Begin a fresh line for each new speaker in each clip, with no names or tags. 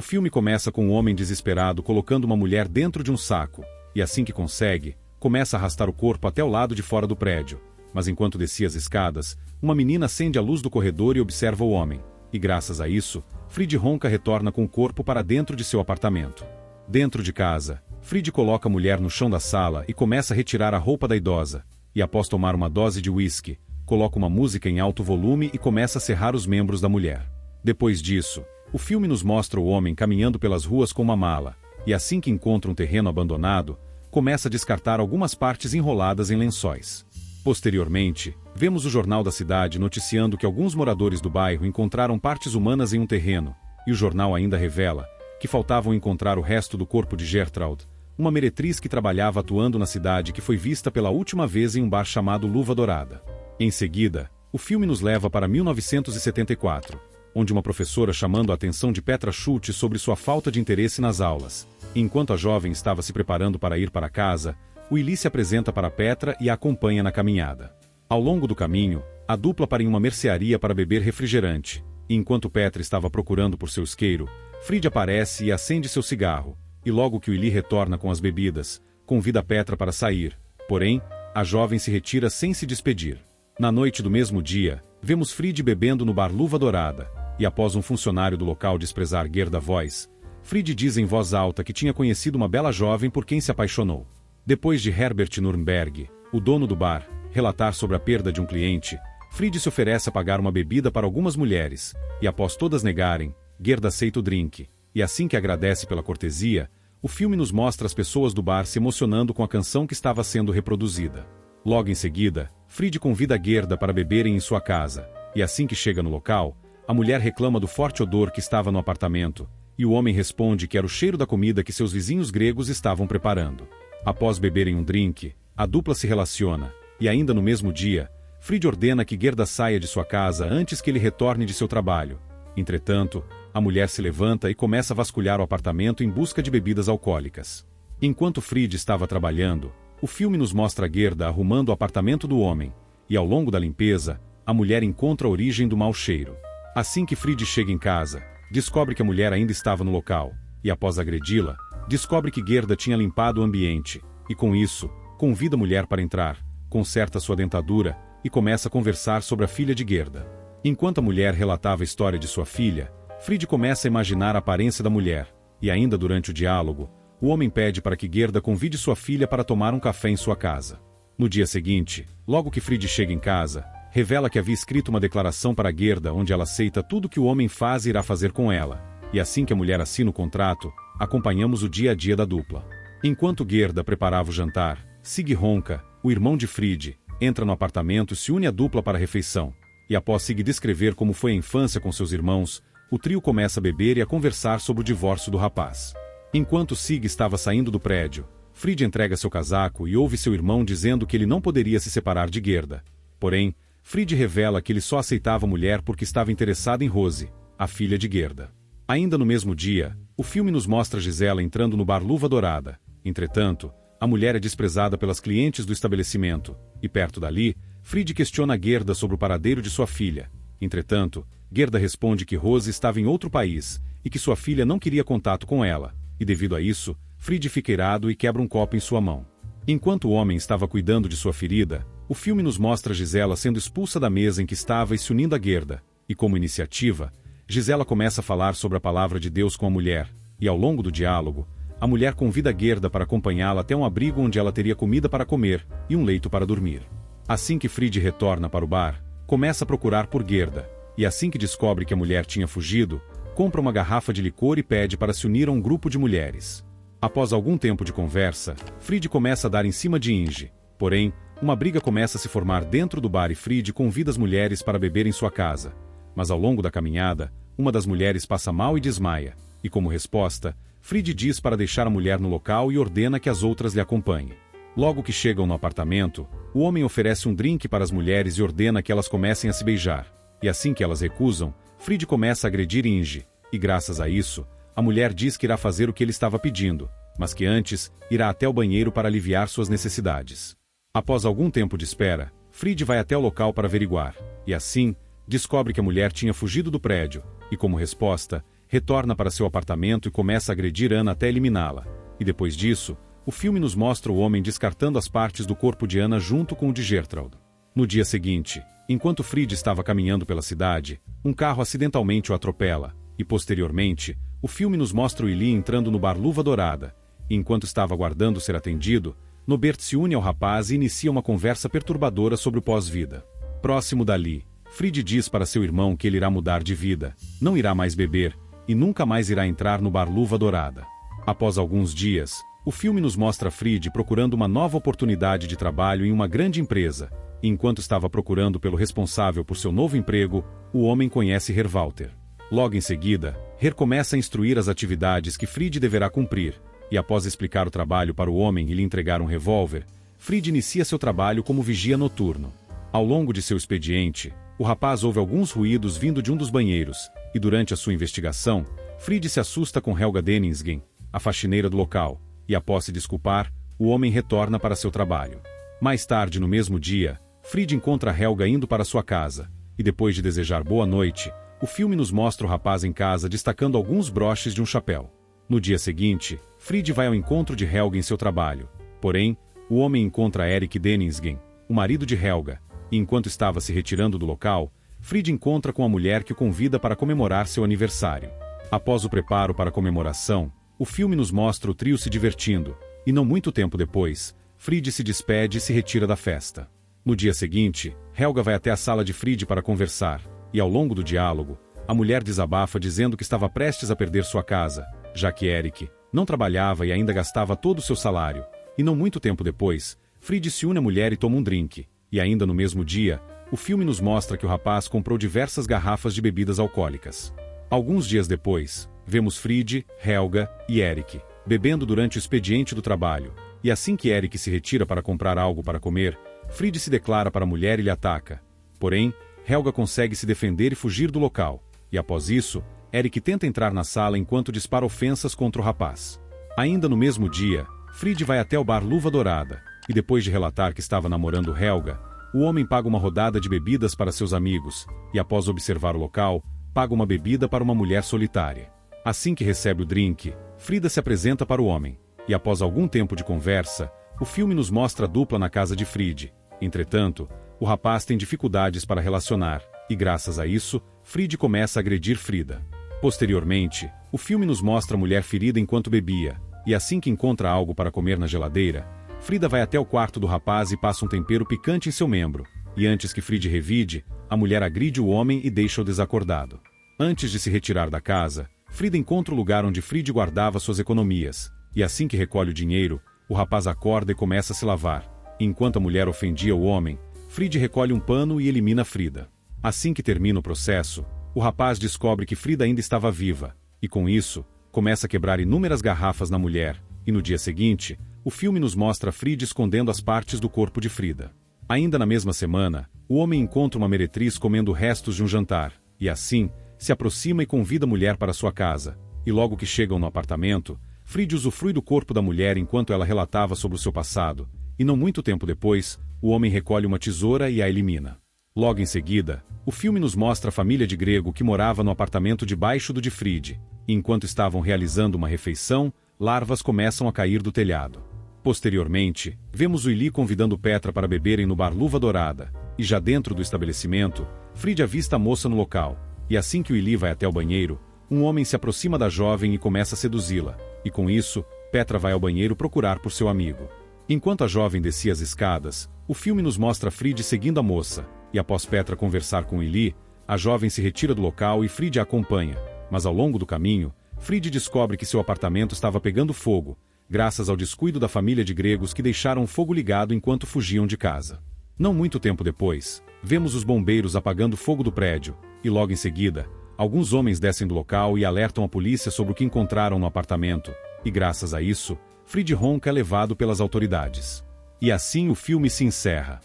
O filme começa com um homem desesperado colocando uma mulher dentro de um saco, e assim que consegue, começa a arrastar o corpo até o lado de fora do prédio. Mas enquanto descia as escadas, uma menina acende a luz do corredor e observa o homem, e graças a isso, Fried Ronka retorna com o corpo para dentro de seu apartamento. Dentro de casa, Fried coloca a mulher no chão da sala e começa a retirar a roupa da idosa, e após tomar uma dose de uísque, coloca uma música em alto volume e começa a serrar os membros da mulher. Depois disso, o filme nos mostra o homem caminhando pelas ruas com uma mala, e assim que encontra um terreno abandonado, começa a descartar algumas partes enroladas em lençóis. Posteriormente, vemos o jornal da cidade noticiando que alguns moradores do bairro encontraram partes humanas em um terreno, e o jornal ainda revela que faltavam encontrar o resto do corpo de Gertraud, uma meretriz que trabalhava atuando na cidade que foi vista pela última vez em um bar chamado Luva Dourada. Em seguida, o filme nos leva para 1974, onde uma professora chamando a atenção de Petra Schultz sobre sua falta de interesse nas aulas. Enquanto a jovem estava se preparando para ir para casa, Willy se apresenta para Petra e a acompanha na caminhada. Ao longo do caminho, a dupla para em uma mercearia para beber refrigerante, e enquanto Petra estava procurando por seu isqueiro, Fried aparece e acende seu cigarro, e logo que Willy retorna com as bebidas, convida Petra para sair, porém, a jovem se retira sem se despedir. Na noite do mesmo dia, vemos Fried bebendo no bar Luva Dourada, e após um funcionário do local desprezar Gerda Voice, Fried diz em voz alta que tinha conhecido uma bela jovem por quem se apaixonou. Depois de Herbert Nürnberg, o dono do bar, relatar sobre a perda de um cliente, Fried se oferece a pagar uma bebida para algumas mulheres, e após todas negarem, Gerda aceita o drink, e assim que agradece pela cortesia, o filme nos mostra as pessoas do bar se emocionando com a canção que estava sendo reproduzida. Logo em seguida, Fried convida Gerda para beberem em sua casa, e assim que chega no local, a mulher reclama do forte odor que estava no apartamento, e o homem responde que era o cheiro da comida que seus vizinhos gregos estavam preparando. Após beberem um drink, a dupla se relaciona, e ainda no mesmo dia, Fried ordena que Gerda saia de sua casa antes que ele retorne de seu trabalho. Entretanto, a mulher se levanta e começa a vasculhar o apartamento em busca de bebidas alcoólicas. Enquanto Fried estava trabalhando, o filme nos mostra Gerda arrumando o apartamento do homem, e ao longo da limpeza, a mulher encontra a origem do mau cheiro. Assim que Fried chega em casa, descobre que a mulher ainda estava no local, e após agredi-la, descobre que Gerda tinha limpado o ambiente, e com isso, convida a mulher para entrar, conserta sua dentadura, e começa a conversar sobre a filha de Gerda. Enquanto a mulher relatava a história de sua filha, Fried começa a imaginar a aparência da mulher, e ainda durante o diálogo, o homem pede para que Gerda convide sua filha para tomar um café em sua casa. No dia seguinte, logo que Fried chega em casa, revela que havia escrito uma declaração para Gerda onde ela aceita tudo que o homem faz e irá fazer com ela, e assim que a mulher assina o contrato, acompanhamos o dia a dia da dupla. Enquanto Gerda preparava o jantar, Sig Ronka, o irmão de Fried, entra no apartamento e se une à dupla para a refeição, e após Sig descrever como foi a infância com seus irmãos, o trio começa a beber e a conversar sobre o divórcio do rapaz. Enquanto Sig estava saindo do prédio, Fried entrega seu casaco e ouve seu irmão dizendo que ele não poderia se separar de Gerda. Porém, Fried revela que ele só aceitava a mulher porque estava interessado em Rose, a filha de Gerda. Ainda no mesmo dia, o filme nos mostra Gisela entrando no bar Luva Dourada. Entretanto, a mulher é desprezada pelas clientes do estabelecimento, e perto dali, Fried questiona Gerda sobre o paradeiro de sua filha. Entretanto, Gerda responde que Rose estava em outro país, e que sua filha não queria contato com ela, e devido a isso, Fried fica irado e quebra um copo em sua mão. Enquanto o homem estava cuidando de sua ferida, o filme nos mostra Gisela sendo expulsa da mesa em que estava e se unindo a Gerda, e como iniciativa, Gisela começa a falar sobre a palavra de Deus com a mulher, e ao longo do diálogo, a mulher convida Gerda para acompanhá-la até um abrigo onde ela teria comida para comer e um leito para dormir. Assim que Fried retorna para o bar, começa a procurar por Gerda, e assim que descobre que a mulher tinha fugido, compra uma garrafa de licor e pede para se unir a um grupo de mulheres. Após algum tempo de conversa, Fried começa a dar em cima de Inge, porém, uma briga começa a se formar dentro do bar e Fried convida as mulheres para beber em sua casa. Mas ao longo da caminhada, uma das mulheres passa mal e desmaia, e como resposta, Fried diz para deixar a mulher no local e ordena que as outras lhe acompanhem. Logo que chegam no apartamento, o homem oferece um drink para as mulheres e ordena que elas comecem a se beijar. E assim que elas recusam, Fried começa a agredir Inge, e graças a isso, a mulher diz que irá fazer o que ele estava pedindo, mas que antes, irá até o banheiro para aliviar suas necessidades. Após algum tempo de espera, Fried vai até o local para averiguar, e assim, descobre que a mulher tinha fugido do prédio, e como resposta, retorna para seu apartamento e começa a agredir Ana até eliminá-la. E depois disso, o filme nos mostra o homem descartando as partes do corpo de Ana junto com o de Gertrude. No dia seguinte, enquanto Fried estava caminhando pela cidade, um carro acidentalmente o atropela, e posteriormente, o filme nos mostra o Eli entrando no bar Luva Dourada, e enquanto estava aguardando ser atendido, Norbert se une ao rapaz e inicia uma conversa perturbadora sobre o pós-vida. Próximo dali, Fried diz para seu irmão que ele irá mudar de vida, não irá mais beber, e nunca mais irá entrar no bar Luva Dourada. Após alguns dias, o filme nos mostra Fried procurando uma nova oportunidade de trabalho em uma grande empresa, e enquanto estava procurando pelo responsável por seu novo emprego, o homem conhece Herr Walter. Logo em seguida, Herr começa a instruir as atividades que Fried deverá cumprir, e após explicar o trabalho para o homem e lhe entregar um revólver, Fried inicia seu trabalho como vigia noturno. Ao longo de seu expediente, o rapaz ouve alguns ruídos vindo de um dos banheiros, e durante a sua investigação, Fried se assusta com Helga Denningsgen, a faxineira do local, e após se desculpar, o homem retorna para seu trabalho. Mais tarde no mesmo dia, Fried encontra Helga indo para sua casa, e depois de desejar boa noite, o filme nos mostra o rapaz em casa destacando alguns broches de um chapéu. No dia seguinte, Fried vai ao encontro de Helga em seu trabalho. Porém, o homem encontra Erik Denningsgen, o marido de Helga, e enquanto estava se retirando do local, Fried encontra com a mulher que o convida para comemorar seu aniversário. Após o preparo para a comemoração, o filme nos mostra o trio se divertindo, e não muito tempo depois, Fried se despede e se retira da festa. No dia seguinte, Helga vai até a sala de Fried para conversar, e ao longo do diálogo, a mulher desabafa dizendo que estava prestes a perder sua casa, já que Erik não trabalhava e ainda gastava todo o seu salário. E não muito tempo depois, Fried se une à mulher e toma um drink, e ainda no mesmo dia, o filme nos mostra que o rapaz comprou diversas garrafas de bebidas alcoólicas. Alguns dias depois, vemos Fried, Helga e Erik bebendo durante o expediente do trabalho, e assim que Erik se retira para comprar algo para comer, Fried se declara para a mulher e lhe ataca. Porém, Helga consegue se defender e fugir do local, e após isso, Erik tenta entrar na sala enquanto dispara ofensas contra o rapaz. Ainda no mesmo dia, Fried vai até o bar Luva Dourada, e depois de relatar que estava namorando Helga, o homem paga uma rodada de bebidas para seus amigos, e após observar o local, paga uma bebida para uma mulher solitária. Assim que recebe o drink, Frida se apresenta para o homem, e após algum tempo de conversa, o filme nos mostra a dupla na casa de Fried. Entretanto, o rapaz tem dificuldades para relacionar, e graças a isso, Fried começa a agredir Frida. Posteriormente, o filme nos mostra a mulher ferida enquanto bebia, e assim que encontra algo para comer na geladeira, Frida vai até o quarto do rapaz e passa um tempero picante em seu membro, e antes que Fried revide, a mulher agride o homem e deixa-o desacordado. Antes de se retirar da casa, Frida encontra o lugar onde Fried guardava suas economias, e assim que recolhe o dinheiro, o rapaz acorda e começa a se lavar. Enquanto a mulher ofendia o homem, Fried recolhe um pano e elimina Frida. Assim que termina o processo, o rapaz descobre que Frida ainda estava viva, e com isso, começa a quebrar inúmeras garrafas na mulher, e no dia seguinte, o filme nos mostra Fried escondendo as partes do corpo de Frida. Ainda na mesma semana, o homem encontra uma meretriz comendo restos de um jantar, e assim, se aproxima e convida a mulher para sua casa, e logo que chegam no apartamento, Fried usufrui do corpo da mulher enquanto ela relatava sobre o seu passado, e não muito tempo depois, o homem recolhe uma tesoura e a elimina. Logo em seguida, o filme nos mostra a família de Grego que morava no apartamento debaixo do de Fried, e enquanto estavam realizando uma refeição, larvas começam a cair do telhado. Posteriormente, vemos o Eli convidando Petra para beberem no bar Luva Dourada, e já dentro do estabelecimento, Fried avista a moça no local, e assim que o Eli vai até o banheiro, um homem se aproxima da jovem e começa a seduzi-la, e com isso, Petra vai ao banheiro procurar por seu amigo. Enquanto a jovem descia as escadas, o filme nos mostra Fried seguindo a moça, e após Petra conversar com Eli, a jovem se retira do local e Fried a acompanha, mas ao longo do caminho, Fried descobre que seu apartamento estava pegando fogo, graças ao descuido da família de gregos que deixaram o fogo ligado enquanto fugiam de casa. Não muito tempo depois, vemos os bombeiros apagando o fogo do prédio, e logo em seguida, alguns homens descem do local e alertam a polícia sobre o que encontraram no apartamento, e graças a isso, Fried Ronca é levado pelas autoridades. E assim o filme se encerra.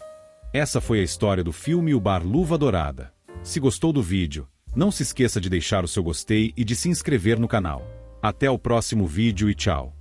Essa foi a história do filme O Bar Luva Dourada. Se gostou do vídeo, não se esqueça de deixar o seu gostei e de se inscrever no canal. Até o próximo vídeo e tchau!